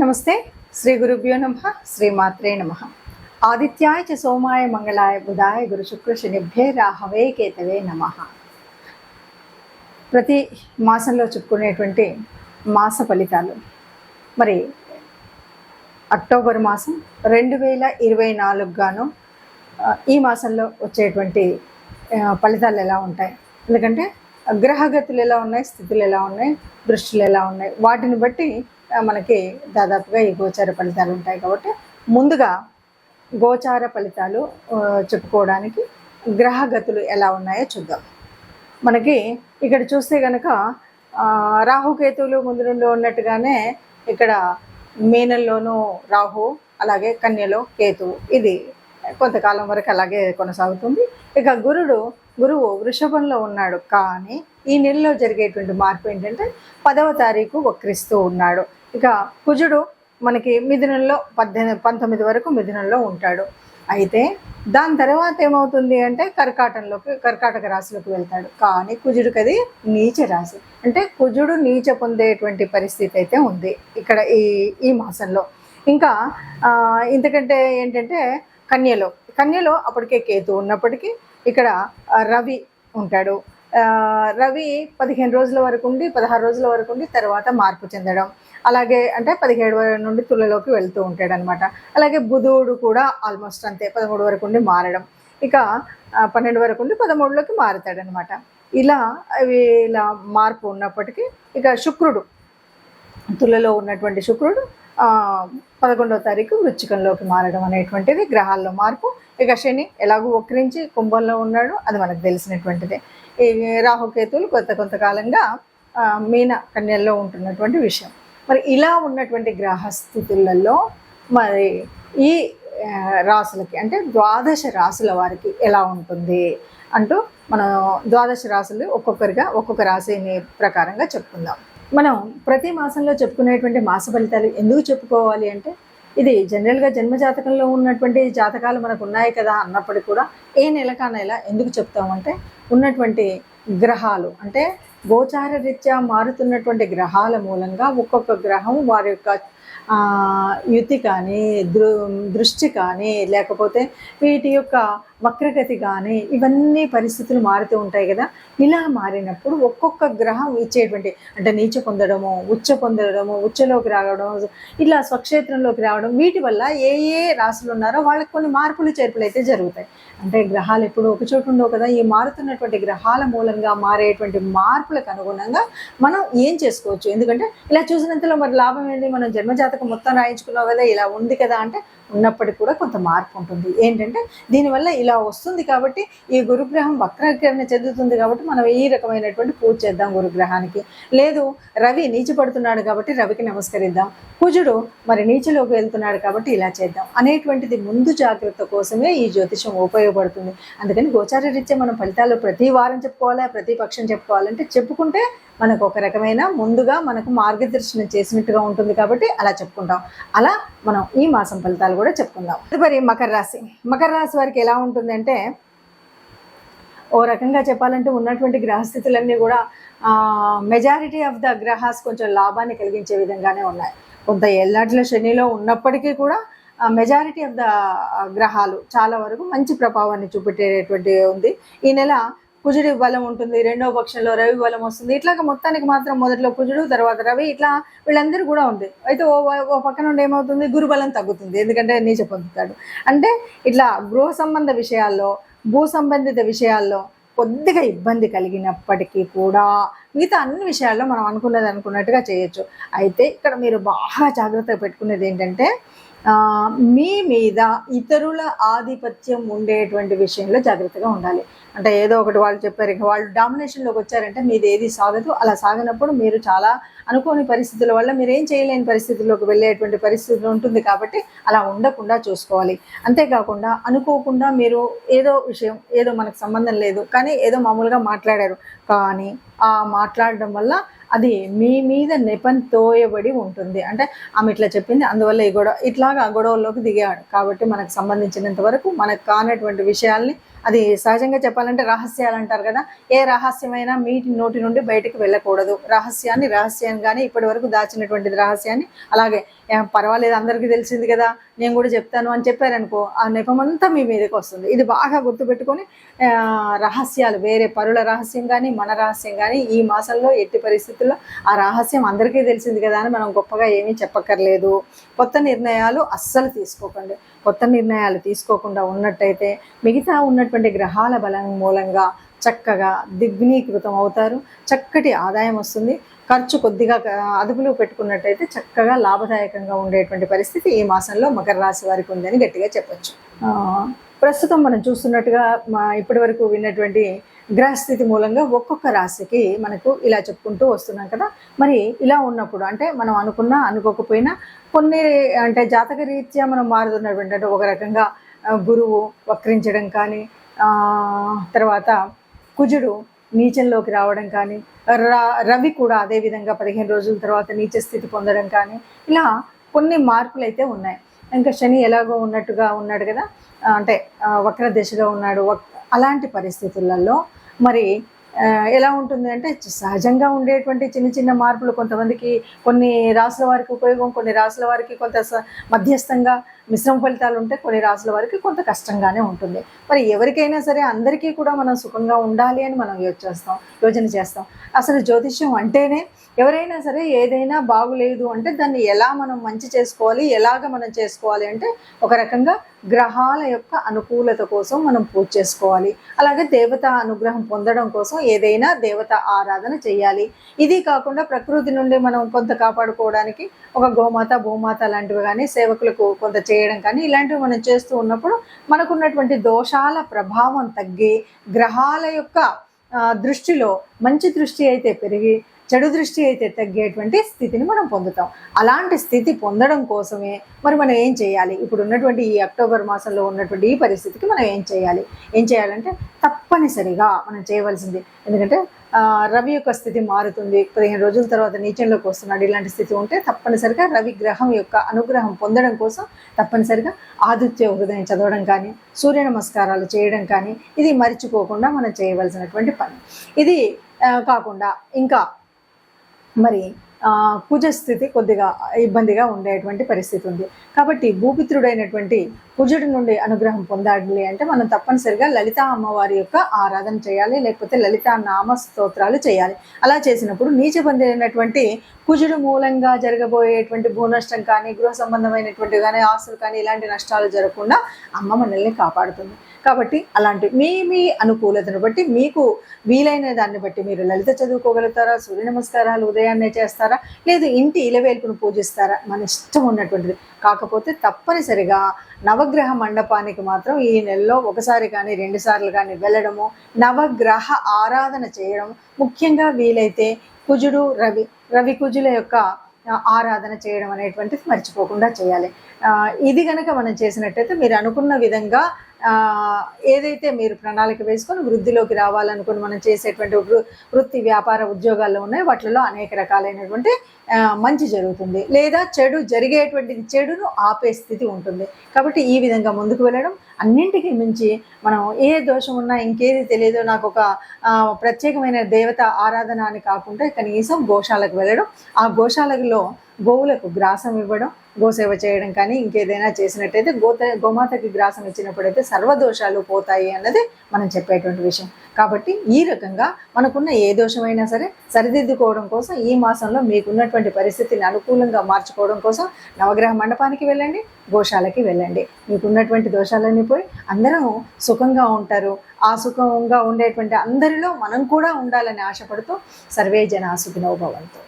నమస్తే. శ్రీ గురుభ్యో నమః. శ్రీమాత్రే నమః. ఆదిత్యాయ చ సోమాయ మంగళాయ బుధాయ గురు శుక్ర శనిభ్యే రాహవే కేతవే నమః. ప్రతి మాసంలో చెప్పుకునేటువంటి మాస ఫలితాలు మరి అక్టోబర్ మాసం 2024 గాను ఈ మాసంలో వచ్చేటువంటి ఫలితాలు ఎలా ఉంటాయి, ఎందుకంటే గ్రహగతులు ఎలా ఉన్నాయి, స్థితులు ఎలా ఉన్నాయి, దృష్టిలు ఎలా ఉన్నాయి, వాటిని బట్టి మనకి దాదాపుగా ఈ గోచార ఫలితాలు ఉంటాయి. కాబట్టి ముందుగా గోచార ఫలితాలు చెప్పుకోవడానికి గ్రహగతులు ఎలా ఉన్నాయో చూద్దాం. మనకి ఇక్కడ చూస్తే కనుక రాహుకేతువులు ముందు నుండి ఉన్నట్టుగానే ఇక్కడ మీనంలోనూ రాహు, అలాగే కన్యలో కేతువు, ఇది కొంతకాలం వరకు అలాగే కొనసాగుతుంది. ఇక గురువు వృషభంలో ఉన్నాడు, కానీ ఈ నెలలో జరిగేటువంటి మార్పు ఏంటంటే 10వ తారీఖు వక్రిస్తూ ఉన్నాడు. ఇక కుజుడు మనకి మిథునంలో 19 వరకు మిథునంలో ఉంటాడు. అయితే దాని తర్వాత ఏమవుతుంది అంటే కర్కాటక రాశిలోకి వెళ్తాడు. కానీ కుజుడికి అది నీచ రాశి, అంటే కుజుడు నీచ పొందేటువంటి పరిస్థితి అయితే ఉంది ఇక్కడ ఈ మాసంలో. ఇంకా ఇంతకంటే ఏంటంటే కన్యలో అప్పటికే కేతు ఉన్నప్పటికీ ఇక్కడ రవి ఉంటాడు. రవి 15 రోజుల వరకు ఉండి 16 రోజుల వరకు ఉండి తర్వాత మార్పు చెందడం, అలాగే అంటే 17 నుండి తులలోకి వెళ్తూ ఉంటాడు అనమాట. అలాగే బుధుడు కూడా ఆల్మోస్ట్ అంతే, 13 వరకు ఉండి మారడం, ఇక 12 వరకు ఉండి 13లోకి మారుతాడు అనమాట. ఇలా మార్పు ఉన్నప్పటికీ ఇక శుక్రుడు, తులలో ఉన్నటువంటి శుక్రుడు 11వ తారీఖు వృశ్చికంలోకి మారడం అనేటువంటిది గ్రహాల్లో మార్పు. ఇక శని ఎలాగూ వక్రించి కుంభంలో ఉన్నాడు, అది మనకు తెలిసినటువంటిదే. ఈ రాహుకేతువులు కొంతకాలంగా మీన కన్యల్లో ఉంటున్నటువంటి విషయం. మరి ఇలా ఉన్నటువంటి గ్రహస్థితులలో మరి ఈ రాసులకి అంటే ద్వాదశ రాసుల వారికి ఎలా ఉంటుంది అంటూ మనం ద్వాదశ రాసులు ఒక్కొక్క రాశిని ప్రకారంగా చెప్పుకుందాం. మనం ప్రతి మాసంలో చెప్పుకునేటువంటి మాస ఫలితాలు ఎందుకు చెప్పుకోవాలి అంటే, ఇది జనరల్గా జన్మజాతకంలో ఉన్నటువంటి జాతకాలు మనకు ఉన్నాయి కదా అన్నప్పటికీ కూడా ఏ నెలకా నెల ఎందుకు చెప్తామంటే, ఉన్నటువంటి గ్రహాలు అంటే గోచార రీత్యా మారుతున్నటువంటి గ్రహాల మూలంగా ఒక్కొక్క గ్రహం వారి యొక్క యుతి కానీ దృష్టి కానీ లేకపోతే వీటి యొక్క వక్రగతి కానీ ఇవన్నీ పరిస్థితులు మారుతూ ఉంటాయి కదా. ఇలా మారినప్పుడు ఒక్కొక్క గ్రహం ఇచ్చేటువంటి అంటే నీచ పొందడము, ఉచ్చలోకి రావడం, ఇలా స్వక్షేత్రంలోకి రావడం, వీటి వల్ల ఏ రాశులు ఉన్నారో వాళ్ళకి కొన్ని మార్పులు చేర్పులు అయితే జరుగుతాయి. అంటే గ్రహాలు ఎప్పుడు ఒక చోటు ఉండవు కదా. ఈ మారుతున్నటువంటి గ్రహాల మూలంగా మారేటువంటి మార్పులకు అనుగుణంగా మనం ఏం చేసుకోవచ్చు, ఎందుకంటే ఇలా చూసినంతలో మరి లాభం ఏంటి, మనం జన్మజాతకం మొత్తం రాయించుకున్నావు కదా, ఇలా ఉంది కదా అంటే ఉన్నప్పటికీ కూడా కొంత మార్పు ఉంటుంది. ఏంటంటే దీనివల్ల ఇలా వస్తుంది కాబట్టి ఈ గురుగ్రహం వక్రీకరణ చెందుతుంది కాబట్టి మనం ఈ రకమైనటువంటి పూజ చేద్దాం గురుగ్రహానికి. లేదు రవి నీచపడుతున్నాడు కాబట్టి రవికి నమస్కరిద్దాం, కుజుడు మరి నీచలోకి వెళ్తున్నాడు కాబట్టి ఇలా చేద్దాం అనేటువంటిది ముందు జాగ్రత్త కోసమే ఈ జ్యోతిషం ఉపయోగపడుతుంది. అందుకని గోచార రీత్యా మనం ఫలితాలు ప్రతి వారం చెప్పుకోవాలా, ప్రతి పక్షం చెప్పుకోవాలంటే చెప్పుకుంటే మనకు ఒక రకమైన ముందుగా మనకు మార్గదర్శనం చేసినట్టుగా ఉంటుంది కాబట్టి అలా చెప్పుకుంటాం. అలా మనం ఈ మాసం ఫలితాలు కూడా చెప్పుకుందాం. తదుపరి మకర రాశి వారికి ఎలా ఉంటుంది అంటే, ఓ రకంగా చెప్పాలంటే ఉన్నటువంటి గ్రహస్థితులన్నీ కూడా మెజారిటీ ఆఫ్ ద గ్రహాస్ కొంచెం లాభాన్ని కలిగించే విధంగానే ఉన్నాయి. కొంత ఏళ్ళనాటిలో శనిలో ఉన్నప్పటికీ కూడా మెజారిటీ ఆఫ్ ద గ్రహాలు చాలా వరకు మంచి ప్రభావాన్ని చూపెట్టేటువంటి ఉంది. ఈ నెల కుజుడి బలం ఉంటుంది, రెండవ పక్షంలో రవి బలం వస్తుంది. ఇట్లాగా మొత్తానికి మాత్రం మొదట్లో కుజుడు, తర్వాత రవి, ఇట్లా వీళ్ళందరూ కూడా ఉంది. అయితే ఓ పక్క నుండి ఏమవుతుంది, గురుబలం తగ్గుతుంది, ఎందుకంటే నీచ పొందుతాడు. అంటే ఇట్లా గృహ సంబంధ విషయాల్లో, భూ సంబంధిత విషయాల్లో కొద్దిగా ఇబ్బంది కలిగినప్పటికీ కూడా మిగతా అన్ని విషయాల్లో మనం అనుకున్నట్టుగా చేయొచ్చు. అయితే ఇక్కడ మీరు బాగా జాగ్రత్తగా పెట్టుకునేది ఏంటంటే, మీ మీద ఇతరుల ఆధిపత్యం ఉండేటువంటి విషయంలో జాగ్రత్తగా ఉండాలి. అంటే ఏదో ఒకటి వాళ్ళు చెప్పారు, ఇక వాళ్ళు డామినేషన్లోకి వచ్చారంటే మీది ఏది సాగదు. అలా సాగినప్పుడు మీరు చాలా అనుకోని పరిస్థితుల వల్ల మీరు ఏం చేయలేని పరిస్థితుల్లోకి వెళ్ళేటువంటి పరిస్థితి ఉంటుంది. కాబట్టి అలా ఉండకుండా చూసుకోవాలి. అంతేకాకుండా అనుకోకుండా మీరు ఏదో విషయం, ఏదో మనకు సంబంధం లేదు కానీ ఏదో మామూలుగా మాట్లాడారు, కానీ ఆ మాట్లాడడం వల్ల అది మీ మీద నెపం తోయబడి ఉంటుంది. అంటే ఆమె ఇట్లా చెప్పింది, అందువల్ల ఈ గొడవ, ఇట్లాగా గొడవల్లోకి దిగాడు. కాబట్టి మనకు సంబంధించినంత వరకు మనకు కానటువంటి విషయాల్ని అది సహజంగా చెప్పాలంటే రహస్యాలు అంటారు కదా, ఏ రహస్యమైనా మీ నోటి నుండి బయటకు వెళ్ళకూడదు. రహస్యాన్ని ఇప్పటి వరకు దాచినటువంటిది రహస్యాన్ని అలాగే పర్వాలేదు అందరికీ తెలిసింది కదా నేను కూడా చెప్తాను అని చెప్పారనుకో, ఆ నెపమంతా మీ మీదకి వస్తుంది. ఇది బాగా గుర్తుపెట్టుకొని రహస్యాలు, వేరే పరుల రహస్యం కానీ మన రహస్యం కానీ ఈ మాసంలో ఎట్టి పరిస్థితుల్లో ఆ రహస్యం అందరికీ తెలిసింది కదా అని మనం గొప్పగా ఏమీ చెప్పక్కర్లేదు. కొత్త నిర్ణయాలు అస్సలు తీసుకోకండి. కొత్త నిర్ణయాలు తీసుకోకుండా ఉన్నట్టయితే మిగతా ఉన్నటువంటి గ్రహాల బలం మూలంగా చక్కగా దిగ్వినీకృతం అవుతారు. చక్కటి ఆదాయం వస్తుంది. ఖర్చు కొద్దిగా అదుపులో పెట్టుకున్నట్టయితే చక్కగా లాభదాయకంగా ఉండేటువంటి పరిస్థితి ఈ మాసంలో మకర రాశి వారికి ఉందని గట్టిగా చెప్పచ్చు. ప్రస్తుతం మనం చూస్తున్నట్టుగా ఇప్పటి వరకు విన్నటువంటి గ్రహస్థితి మూలంగా ఒక్కొక్క రాశికి మనకు ఇలా చెప్పుకుంటూ వస్తున్నాం కదా. మరి ఇలా ఉన్నప్పుడు అంటే మనం అనుకున్నా అనుకోకపోయినా కొన్ని అంటే జాతక రీత్యా మనం మారుతున్నటువంటి అంటే ఒక రకంగా గురువు వక్రించడం కానీ, తర్వాత కుజుడు నీచంలోకి రావడం కానీ, రవి కూడా అదేవిధంగా 15 రోజుల తర్వాత నీచ స్థితి పొందడం కానీ, ఇలా కొన్ని మార్పులు అయితే ఉన్నాయి. ఇంకా శని ఎలాగో ఉన్నట్టుగా ఉన్నాడు కదా, అంటే వక్ర దిశగా ఉన్నాడు. అలాంటి పరిస్థితులలో మరి ఎలా ఉంటుంది అంటే సహజంగా ఉండేటువంటి చిన్న చిన్న మార్పులు కొంతమందికి కొన్ని రాసుల వారికి ఉపయోగం, కొన్ని రాసుల వారికి కొంత మధ్యస్థంగా మిశ్రమ ఫలితాలు ఉంటే, కొన్ని రాసుల వారికి కొంత కష్టంగానే ఉంటుంది. మరి ఎవరికైనా సరే అందరికీ కూడా మనం సుఖంగా ఉండాలి అని మనం యోచన చేస్తాం. అసలు జ్యోతిష్యం అంటేనే ఎవరైనా సరే ఏదైనా బాగులేదు అంటే దాన్ని ఎలా మనం మంచి చేసుకోవాలి, ఎలాగ మనం చేసుకోవాలి అంటే ఒక రకంగా గ్రహాల యొక్క అనుకూలత కోసం మనం పూజ చేసుకోవాలి. అలాగే దేవత అనుగ్రహం పొందడం కోసం ఏదైనా దేవత ఆరాధన చేయాలి. ఇది కాకుండా ప్రకృతి నుండి మనం కొంత కాపాడుకోవడానికి ఒక గోమాత భూమాత లాంటివి కానీ సేవకులకు కొంత చేయడం కానీ ఇలాంటివి మనం చేస్తూ ఉన్నప్పుడు మనకున్నటువంటి దోషాల ప్రభావం తగ్గి గ్రహాల యొక్క దృష్టిలో మంచి దృష్టి అయితే పెరిగి చెడు దృష్టి అయితే తగ్గేటువంటి స్థితిని మనం పొందుతాం. అలాంటి స్థితి పొందడం కోసమే మరి మనం ఏం చేయాలి? ఇప్పుడు ఉన్నటువంటి ఈ అక్టోబర్ మాసంలో ఉన్నటువంటి ఈ పరిస్థితికి మనం ఏం చేయాలంటే తప్పనిసరిగా మనం చేయవలసింది, ఎందుకంటే రవి యొక్క స్థితి మారుతుంది, 15 రోజుల తర్వాత నీచంలోకి వస్తున్నాడు. ఇలాంటి స్థితి ఉంటే తప్పనిసరిగా రవి గ్రహం యొక్క అనుగ్రహం పొందడం కోసం తప్పనిసరిగా ఆదిత్య హృదయం చదవడం కానీ, సూర్య నమస్కారాలు చేయడం కానీ ఇది మర్చిపోకుండా మనం చేయవలసినటువంటి పని. ఇది కాకుండా ఇంకా మరి కుజస్థితి కొద్దిగా ఇబ్బందిగా ఉండేటువంటి పరిస్థితి ఉంది. కాబట్టి భూపిత్రుడైనటువంటి కుజుడి నుండి అనుగ్రహం పొందాలి అంటే మనం తప్పనిసరిగా లలితా అమ్మవారి యొక్క ఆరాధన చేయాలి, లేకపోతే లలితా నామ స్తోత్రాలు చేయాలి. అలా చేసినప్పుడు నీచబంధైనటువంటి కుజుడు మూలంగా జరగబోయేటువంటి భూనష్టం కానీ, గృహ సంబంధమైనటువంటి కానీ, ఆస్తులు కానీ ఇలాంటి నష్టాలు జరగకుండా అమ్మ మనల్ని కాపాడుతుంది. కాబట్టి అలాంటి మీ అనుకూలతను బట్టి మీకు వీలైన దాన్ని బట్టి మీరు లలిత చదువుకోగలుగుతారా, సూర్య నమస్కారాలు ఉదయాన్నే చేస్తారా, లేదు ఇంటి ఇలవేల్పును పూజిస్తారా, మన ఇష్టం ఉన్నటువంటిది. కాకపోతే తప్పనిసరిగా నవగ్రహ మండపానికి మాత్రం ఈ నెలలో ఒకసారి కానీ 2 సార్లు కానీ వెళ్ళడము, నవగ్రహ ఆరాధన చేయడం, ముఖ్యంగా వీలైతే కుజుడు రవి కుజుల యొక్క ఆరాధన చేయడం అనేటువంటిది మర్చిపోకుండా చేయాలి. ఇది కనుక మనం చేసినట్టయితే మీరు అనుకున్న విధంగా ఏదైతే మీరు ప్రణాళిక వేసుకొని వృద్ధిలోకి రావాలనుకుని మనం చేసేటువంటి వృత్తి వ్యాపార ఉద్యోగాల్లో ఉన్నాయి వాటిలో అనేక రకాలైనటువంటి మంచి జరుగుతుంది, లేదా జరిగేటువంటి చెడును ఆపే స్థితి ఉంటుంది. కాబట్టి ఈ విధంగా ముందుకు వెళ్ళడం, అన్నింటికీ మించి మనం ఏ దోషం ఉన్నా ఇంకేది తెలియదో నాకు ఒక ప్రత్యేకమైన దేవత ఆరాధన అని కాకుండా కనీసం గోశాలకు వెళ్ళడం, ఆ గోశాలలో గోవులకు గ్రాసం ఇవ్వడం, గోసేవ చేయడం కానీ ఇంకేదైనా చేసినట్టయితే గోమాతకి గ్రాసం ఇచ్చినప్పుడైతే సర్వదోషాలు పోతాయి అన్నది మనం చెప్పేటువంటి విషయం. కాబట్టి ఈ రకంగా మనకున్న ఏ దోషమైనా సరే సరిదిద్దుకోవడం కోసం ఈ మాసంలో మీకున్నటువంటి పరిస్థితిని అనుకూలంగా మార్చుకోవడం కోసం నవగ్రహ మండపానికి వెళ్ళండి, గోశాలకి వెళ్ళండి. మీకున్నటువంటి దోషాలన్నీ పోయి అందరం సుఖంగా ఉంటారు. ఆ సుఖంగా ఉండేటువంటి అందరిలో మనం కూడా ఉండాలని ఆశపడుతూ సర్వే జనా సుఖినో భవంతు.